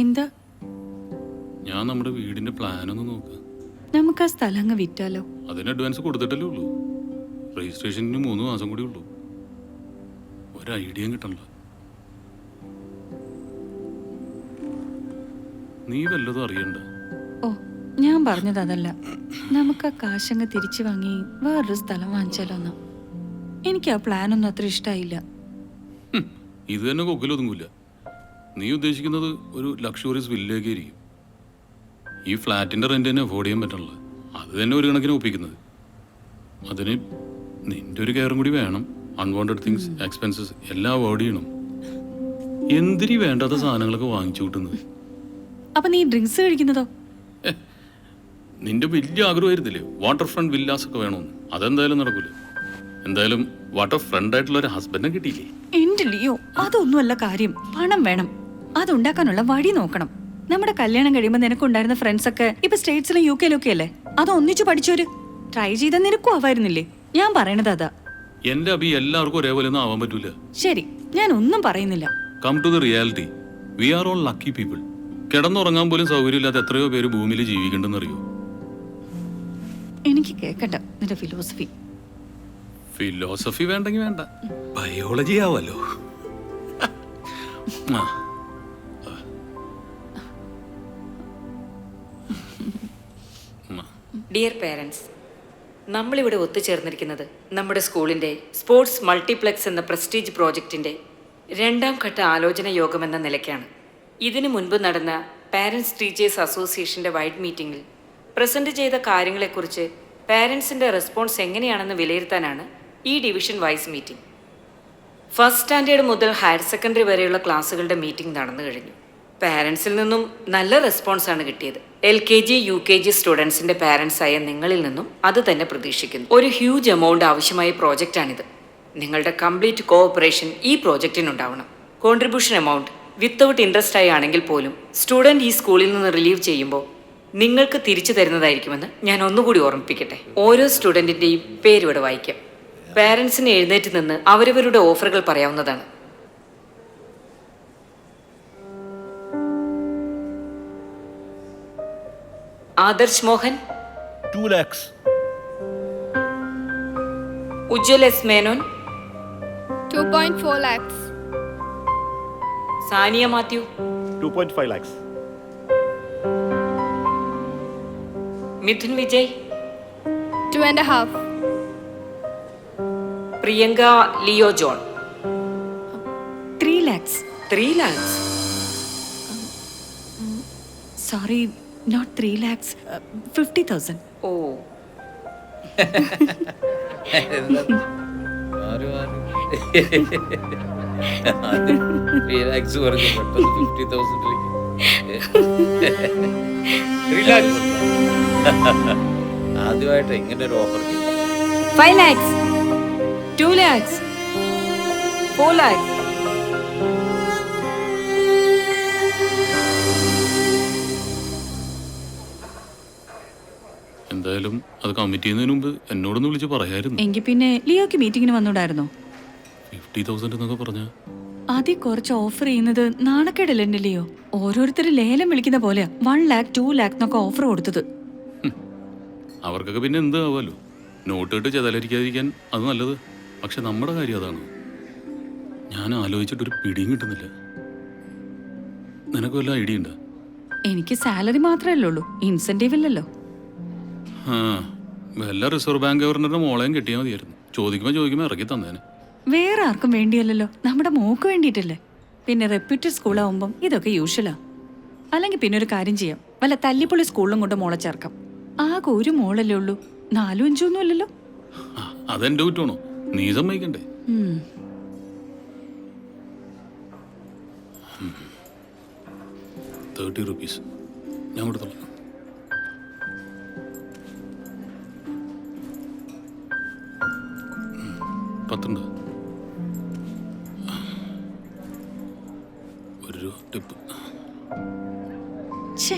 എന്താ? ഞാൻ നമ്മുടെ വീടിന്റെ പ്ലാൻ ഒന്ന് നോക്കുക. നമുക്ക് ആ സ്ഥലം അങ്ങ് വിറ്റാലോ? അതിന് അഡ്വാൻസ് കൊടുത്തിട്ടല്ലേ ഉള്ളൂ. രജിസ്ട്രേഷന് 3 മാസം കൂടി ഉള്ളൂ. ഒരു ഐഡിയയും കിട്ടണില്ല. നീ വല്ലതും അറിയണ്ട. ഓ, ഞാൻ പറഞ്ഞത് അതല്ല. നമുക്ക് ആ കാശങ്ങ് തിരിച്ചു വാങ്ങി വേറൊരു സ്ഥലം വാങ്ങിച്ചാലോ എന്നാ. എനിക്ക് ആ പ്ലാനൊന്നും അത്ര ഇഷ്ടമായില്ല. ഇത് തന്നെ കൊക്കിലൊതുങ്ങൂല. നീ ഉദ്ദേശിക്കുന്നത് ഒരു ലക്ഷറീസ് വില്ലേക്ക് ആയിരിക്കും. ഈ ഫ്ലാറ്റിന്റെ റെന്റ് തന്നെ അഫോർഡ് ചെയ്യാൻ പറ്റണില്ല. അത് തന്നെ ഒരു കണക്കിന് ഒപ്പിക്കുന്നത്. അതിന് നിന്റെ ഒരു കെയറും കൂടി വേണം. അൺവാണ്ടഡ് തിങ്സ്, എക്സ്പെൻസസ് എല്ലാം അവോയ്ഡ് ചെയ്യണം. എന്തിനീ വേണ്ടാത്ത സാധനങ്ങളൊക്കെ വാങ്ങിച്ചു കൂട്ടുന്നത്? അപ്പൊ നീ ഡ്രിങ്ക്സ് കഴിക്കുന്നതോ? നിന്റെ വലിയ ആഗ്രഹമായിരുന്നില്ലേ വാട്ടർ ഫ്രണ്ട് വില്ലാസ് ഒക്കെ വേണമെന്ന്? അതെന്തായാലും നടക്കൂല. എന്തായാലും വാട്ടർ ഫ്രണ്ട് ആയിട്ടുള്ള ഒരു ഹസ്ബൻഡിനെ കിട്ടിയില്ലേ? എന്റെ ലിയോ, അതൊന്നുമല്ല കാര്യം. പണം വേണം. അതുണ്ടാക്കാനുള്ള വഴി നോക്കണം. നമ്മുടെ കല്യാണം കഴിയുമ്പോൾ നിനക്കുണ്ടായിരുന്ന ഫ്രണ്ട്സ് ഒക്കെ ഇപ്പൊ സ്റ്റേറ്റ്സിലും UK ഒക്കെ അല്ലേ? അത് ഒന്നിച്ചു പഠിച്ചോര് ട്രൈ ചെയ്ത നിനക്കും ആവായിരുന്നില്ലേ? ഞാൻ പറയണത് അതാ. എന്റെ അഭി എല്ലാവർക്കും ഒരേപോലെ ഒന്നും ആവാൻ പറ്റൂല. ശരി, ഞാൻ ഒന്നും പറയുന്നില്ല. Come to the reality. We are all lucky people. കിടന്നുറങ്ങാൻ പോലും സൗകര്യമില്ലാത്ത എത്രയോ പേര് ഭൂമിയിൽ ജീവിക്കണ്ടെന്നറിയോ? എനിക്ക് കേക്കട്ടെ നിന്റെ ഫിലോസഫി. ഫിലോസഫി വേണ്ടെങ്കിൽ വേണ്ട, ബയോളജി ആവല്ലോ. ഡിയർ പേരൻസ്, നമ്മളിവിടെ ഒത്തുചേർന്നിരിക്കുന്നത് നമ്മുടെ സ്കൂളിൻ്റെ സ്പോർട്സ് മൾട്ടിപ്ലെക്സ് എന്ന പ്രസ്റ്റീജ് പ്രോജക്റ്റിൻ്റെ 2ാം ഘട്ട ആലോചന യോഗമെന്ന നിലയ്ക്കാണ്. ഇതിനു മുൻപ് നടന്ന പാരൻസ് ടീച്ചേഴ്സ് അസോസിയേഷൻ്റെ വൈഡ് മീറ്റിംഗിൽ പ്രസൻറ്റ് ചെയ്ത കാര്യങ്ങളെക്കുറിച്ച് പാരൻസിൻ്റെ റെസ്പോൺസ് എങ്ങനെയാണെന്ന് വിലയിരുത്താനാണ് ഈ division wise meeting. First standard മുതൽ ഹയർ സെക്കൻഡറി വരെയുള്ള ക്ലാസ്സുകളുടെ മീറ്റിംഗ് നടന്നു കഴിഞ്ഞു. പാരൻസിൽ നിന്നും നല്ല റെസ്പോൺസാണ് കിട്ടിയത്. LKG UKG സ്റ്റുഡൻസിൻ്റെ പാരൻസായ നിങ്ങളിൽ നിന്നും അത് തന്നെ പ്രതീക്ഷിക്കുന്നു. ഒരു ഹ്യൂജ് എമൗണ്ട് ആവശ്യമായ പ്രോജക്റ്റാണിത്. നിങ്ങളുടെ കംപ്ലീറ്റ് കോഓപ്പറേഷൻ ഈ പ്രോജക്റ്റിനുണ്ടാവണം. കോൺട്രിബ്യൂഷൻ എമൗണ്ട് വിത്തൗട്ട് ഇൻട്രസ്റ്റ് ആയി ആണെങ്കിൽ പോലും സ്റ്റുഡൻറ് ഈ സ്കൂളിൽ നിന്ന് റിലീവ് ചെയ്യുമ്പോൾ നിങ്ങൾക്ക് തിരിച്ചു തരുന്നതായിരിക്കുമെന്ന് ഞാൻ ഒന്നുകൂടി ഓർമ്മിപ്പിക്കട്ടെ. ഓരോ സ്റ്റുഡൻറ്റിൻ്റെയും പേരിവിടെ വായിക്കാം. പാരൻസിന് എഴുന്നേറ്റ് നിന്ന് അവരവരുടെ ഓഫറുകൾ പറയാവുന്നതാണ്. Adarsh Mohan 2 lakhs. Ujjwal S Menon 2.4 lakhs. Sania Mathew 2.5 lakhs. Mithun Vijay 2.5. Priyanka Leo John 3 lakhs. 3 lakhs. Sorry, not 3 lakhs. 50,000. ഓ, ആദ്യമായിട്ട് ഇങ്ങനെ ഒരു ഓഫർ 5 lakhs. 2 lakhs. 4 lakhs. എന്തായാലും അത് കമ്മിറ്റ് ചെയ്യുന്നതിന് മുമ്പ് എന്നോടൊന്ന് വിളിച്ച് പറയായിരുന്നു. എങ്കിൽ പിന്നെ ലിയോക്ക് മീറ്റിങ്ങിന് വന്നൂടായിരുന്നോ? 50,000 എന്നൊക്കെ പറഞ്ഞ ആദ്യം കുറച്ച് ഓഫർ ചെയ്യുന്നത് നാണക്കേടല്ലേ എന്റെ ലിയോ? ഓരോരുത്തർ ലേലം വിളിക്കുന്ന പോലെയാ 1 lakh 2 lakh എന്നൊക്കെ ഓഫർ കൊടുത്തത്. അവർക്കൊക്കെ പിന്നെ എന്ത് ആവാലോ. നോട്ട് ഇട്ട് ചെതലരിക്കാതിരിക്കാൻ അത് നല്ലത്. പക്ഷെ നമ്മുടെ കാര്യം അതാണ്. ഞാൻ ആലോചിച്ചിട്ടൊരു പിടിയും കിട്ടുന്നില്ല. നിനക്ക് വല്ല ഐഡിയ ഉണ്ടോ? എനിക്ക് സാലറി മാത്രമല്ലേ ഉള്ളൂ, ഇൻസെന്റീവ് ഇല്ലല്ലോ. വല്ല റിസർവ് ബാങ്ക് ഗവർണറുടെ മോളെയും കിട്ടിയാൽ മതിയായിരുന്നു. ചോദിക്കുമ്പോൾ ഇറക്കി തന്നേനെ. വേറെ ആർക്കും വേണ്ടിയല്ലല്ലോ, നമ്മുടെ മോക്ക് വേണ്ടിയിട്ടല്ലേ. പിന്നെ റെപ്യൂട്ടഡ് സ്കൂളാവുമ്പം ഇതൊക്കെ യൂഷ്വലാ. അല്ലെങ്കിൽ പിന്നെ ഒരു കാര്യം ചെയ്യാം, വല്ല തല്ലിപ്പൊളി സ്കൂളിലും കൊണ്ട് മോളെ ചേർക്കാം. ആകെ ഒരു മോളല്ലേ ഉള്ളൂ, 4 5 ഒന്നും അല്ലല്ലോ. അതെന്റെ കുറ്റമാണോ? നീ സമ്മതിക്കണ്ടേ? ₹30 ഞാൻ കൊടുത്തോളാം. പത്തുണ്ട്. ഒരു ടിപ്പ്. ഛേ,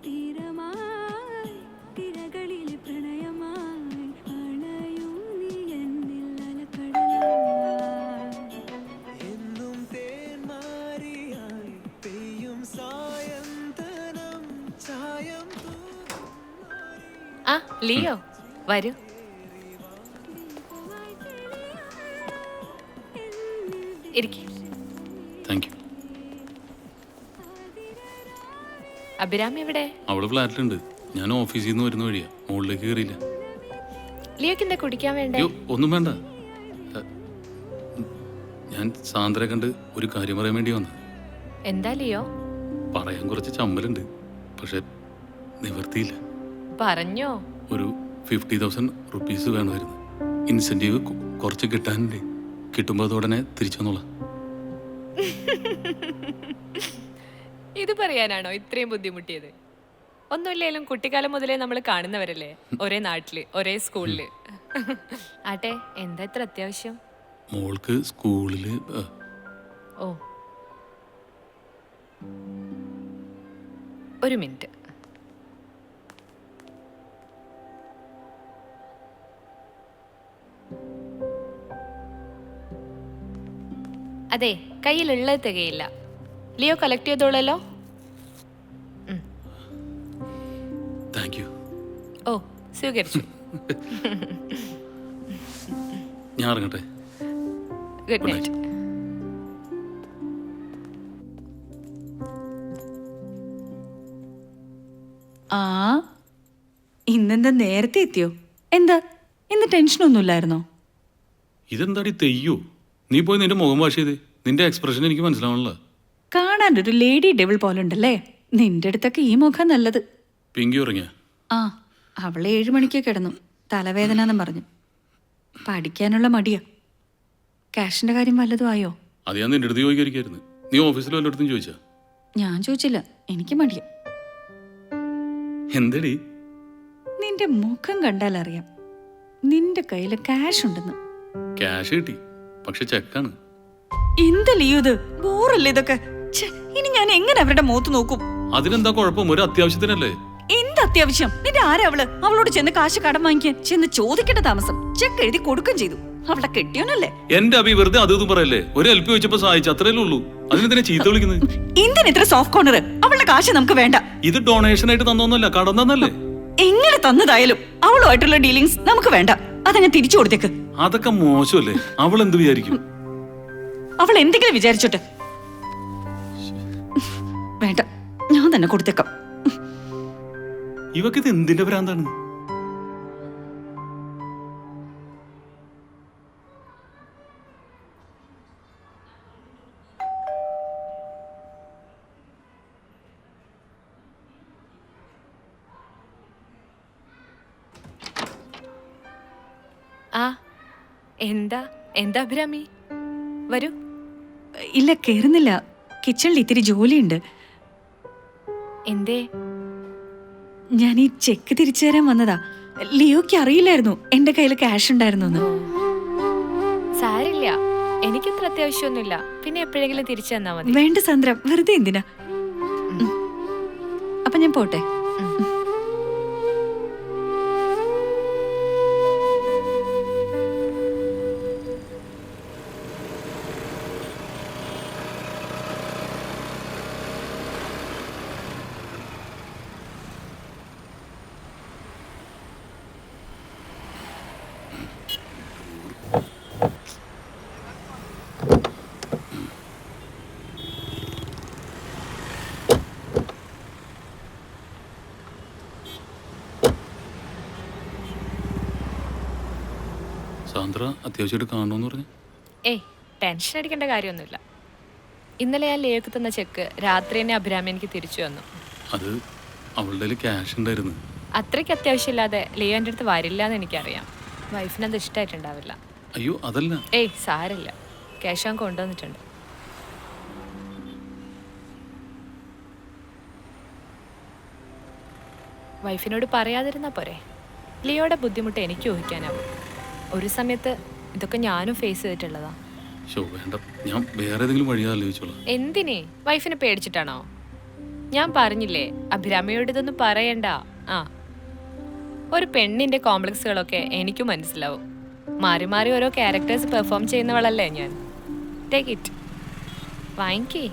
തീരമായി തിരകൾ ആ ലിയോ വരൂ. ഇരിക്ക്. Thank you. അഭിരാമി എവിടെ? അവള് ഫ്ലാറ്റിലുണ്ട്. ഞാൻ ഓഫീസിൽ നിന്ന് വരുന്ന വഴിയാ, മുകളിലേക്ക് കയറിയില്ല. ലിയോക്ക് എന്താ കുടിക്കാൻ വേണ്ടേ? അയ്യോ ഒന്നും വേണ്ട. ഞാൻ സാന്ദ്രയെ കണ്ട് ഒരു കാര്യം പറയാൻ വേണ്ടി വന്നത്. എന്താ ലിയോ? പറയാൻ കുറച്ച് ചമ്മലുണ്ട്, പക്ഷെ നിവർത്തിയില്ല. പറഞ്ഞോ. ഒരു 50,000 റുപ്പീസ് വേണമായിരുന്നു. ഇൻസെൻറ്റീവ് കുറച്ച് കിട്ടാനുണ്ട്. കിട്ടുമ്പോൾ അതോടനെ തിരിച്ചു വന്നോളാം. ഇത് പറയാനാണോ ഇത്രയും ബുദ്ധിമുട്ടിയത്? ഒന്നുമില്ലേലും കുട്ടിക്കാലം മുതലേ നമ്മൾ കാണുന്നവരല്ലേ, ഒരേ നാട്ടില് ഒരേ സ്കൂളില്. ആട്ടെ, എന്താ ഇത്ര അത്യാവശ്യം? മോൾക്ക് സ്കൂളില് ഓ, ഒരു മിനിറ്റ്. അതെ, കയ്യിലുള്ളത് തികയില്ല. ലിയോ കളക്ട് ചെയ്തോളല്ലോ. Thank you. ഓ, സ്വീകരിച്ചു. ഞാൻ ഇറങ്ങട്ടെ. Good night. ആ ഇന്നെന്താ നേരത്തെ എത്തിയോ? എന്താ ഇന്ന് ടെൻഷനൊന്നുമില്ലായിരുന്നോ? ഇതെന്താടി തെയ്യോ? നീ പോയി നിന്റെ മുഖം വാഷ് ചെയ്തേ. നിന്റെ എക്സ്പ്രഷൻ എനിക്ക് മനസ്സിലാവണല്ലോ. കാണാനൊരു ലേഡി ഡെവിൾ പോലെ ഉണ്ടല്ലേ. നിന്റെ അടുത്തൊക്കെ ഈ മുഖം നല്ലത്. പിങ്കി ഉറങ്ങിയ? ആ, അവള് 7 മണിക്ക് കിടന്നു. തലവേദന എന്നും പറഞ്ഞു. പഠിക്കാനുള്ള മടിയാ. ക്യാഷിന്റെ കാര്യം വല്ലതും ആയോ? അത് ഞാൻ നിന്റെ അടുത്ത് ചോദിക്കായിരിക്കായിരുന്നു. നീ ഓഫീസിൽ വല്ലയിടത്തും ചോദിച്ചാ? ഞാൻ ചോദിച്ചില്ല, എനിക്ക് മടിയാ. എന്തടി? നിന്റെ മുഖം കണ്ടാൽ അറിയാം നിന്റെ കയ്യിൽ ക്യാഷ് ഉണ്ടെന്ന്. ക്യാഷ് കിട്ടി, പക്ഷെ ചെക്കാണ്. എന്തല്ലയോ ഇത്? ബോറല്ലേ ഇതൊക്കെ? ഇനി ഞാൻ എങ്ങനെ അവരുടെ മുഖത്ത് നോക്കും? അതിനെന്താ കുഴപ്പം? ഒരു അത്യാവശ്യത്തിനല്ലേ. എന്ത് അത്യാവശ്യം? നിന്റെ ആരാ അവള്? അവളോട് ചെന്ന് കാശ് കടം വാങ്ങിക്കാൻ ചെന്ന് ചോദിക്കേണ്ട താമസം. ചെക്ക് എഴുതി കൊടുക്കുകയും ചെയ്തു. അവളെ കെട്ടിയോനല്ലേ. എന്റെ അഭി വെറുതെ അതും പറയല്ലേ. ഒരു ഹെൽപ്പ് ചോദിച്ചപ്പോ സഹായിച്ചു, അത്രയല്ലേ ഉള്ളൂ. അതിനെന്തിനാ ചീത്ത വിളിക്കുന്നത്? എന്തിന് ഇത്ര സോഫ്റ്റ് കോർണർ? അവളുടെ കാശ് നമുക്ക് വേണ്ട. ഇത് ഡൊണേഷൻ ആയിട്ട് തന്നോന്നല്ല, കടം തന്നല്ലേ. എങ്ങനെ തന്നതായാലും അവളുമായിട്ടുള്ള ഡീലിങ്സ് നമുക്ക് വേണ്ട. അതങ്ങ് തിരിച്ചു കൊടുത്തേക്ക്. അതൊക്കെ മോശമല്ലേ? അവൾ എന്ത് വിചാരിക്കും? അവൾ എന്തെങ്കിലും വിചാരിച്ചോട്ടെ. വേണ്ട, ഞാൻ തന്നെ കൊടുത്തേക്കാം. ഇവക്കിത് എന്തിന്റെ ഭ്രാന്താണ്? ആ, എന്താ എന്താ അഭിരാമി? വരൂ. ഇല്ല, കേറുന്നില്ല. കിച്ചണിൽ ഇത്തിരി ജോലിയുണ്ട്. എന്തേ? ഞാൻ ഈ ചെക്ക് തിരിച്ചു തരാൻ വന്നതാ. ലിയോയ്ക്ക് അറിയില്ലായിരുന്നു എന്റെ കയ്യിൽ ക്യാഷ് ഉണ്ടായിരുന്നു. സാരില്ല, എനിക്കത്ര അത്യാവശ്യമൊന്നുമില്ല. പിന്നെ എപ്പോഴെങ്കിലും തിരിച്ചു തന്നാ മതി. വേണ്ട സാന്ദ്ര, വെറുതെ എന്തിനാ. അപ്പൊ ഞാൻ പോട്ടെ. സാന്ദ്ര അത്യാവശ്യമായിട്ട് കാണണമെന്ന് പറഞ്ഞു. ഏയ്, ടെൻഷൻ അടിക്കേണ്ട കാര്യമൊന്നുമില്ല. ഇന്നലെ ഞാൻ ലിയോക്ക് തന്ന ചെക്ക് രാത്രി തന്നെ അഭിരാമി എനിക്ക് തിരിച്ചു വന്നു. അത് അവളുടെ ക്യാഷ് ഉണ്ടായിരുന്നു. അത്രയ്ക്ക് അത്യാവശ്യമില്ലാതെ ലിയോ എൻ്റെ അടുത്ത് വരില്ല എന്ന് എനിക്കറിയാം. വൈഫിനത് ഇഷ്ടമായിട്ടുണ്ടാവില്ല. അയ്യോ അതല്ല. ഏയ് സാരില്ല, ക്യാഷ് ഞാൻ കൊണ്ടുവന്നിട്ടുണ്ട്. വൈഫിനോട് പറയാതിരുന്നാ പോരെ? ലിയോയുടെ ബുദ്ധിമുട്ട് എനിക്ക് ഊഹിക്കാനാവും. ഒരു സമയത്ത് ഇതൊക്കെ ഞാനും ഫേസ് ചെയ്തിട്ടുള്ളതാ. വേണ്ട, ഞാൻ വേറെ ഏതെങ്കിലും വഴി ആലോചിച്ചോളാം. എന്തിനേ? വൈഫിനെ പേടിച്ചിട്ടാണോ? ഞാൻ പറഞ്ഞില്ലേ അഭിരാമിയോട് ഇതൊന്നും പറയണ്ട. ആ, ഒരു പെണ്ണിന്റെ കോംപ്ലക്സുകളൊക്കെ എനിക്കും മനസ്സിലാവും. മാറി മാറി ഓരോ ക്യാരക്ടേഴ്സ് പെർഫോം ചെയ്യുന്നവളല്ലേ ഞാൻ. Take it, വാങ്ങിക്കേ.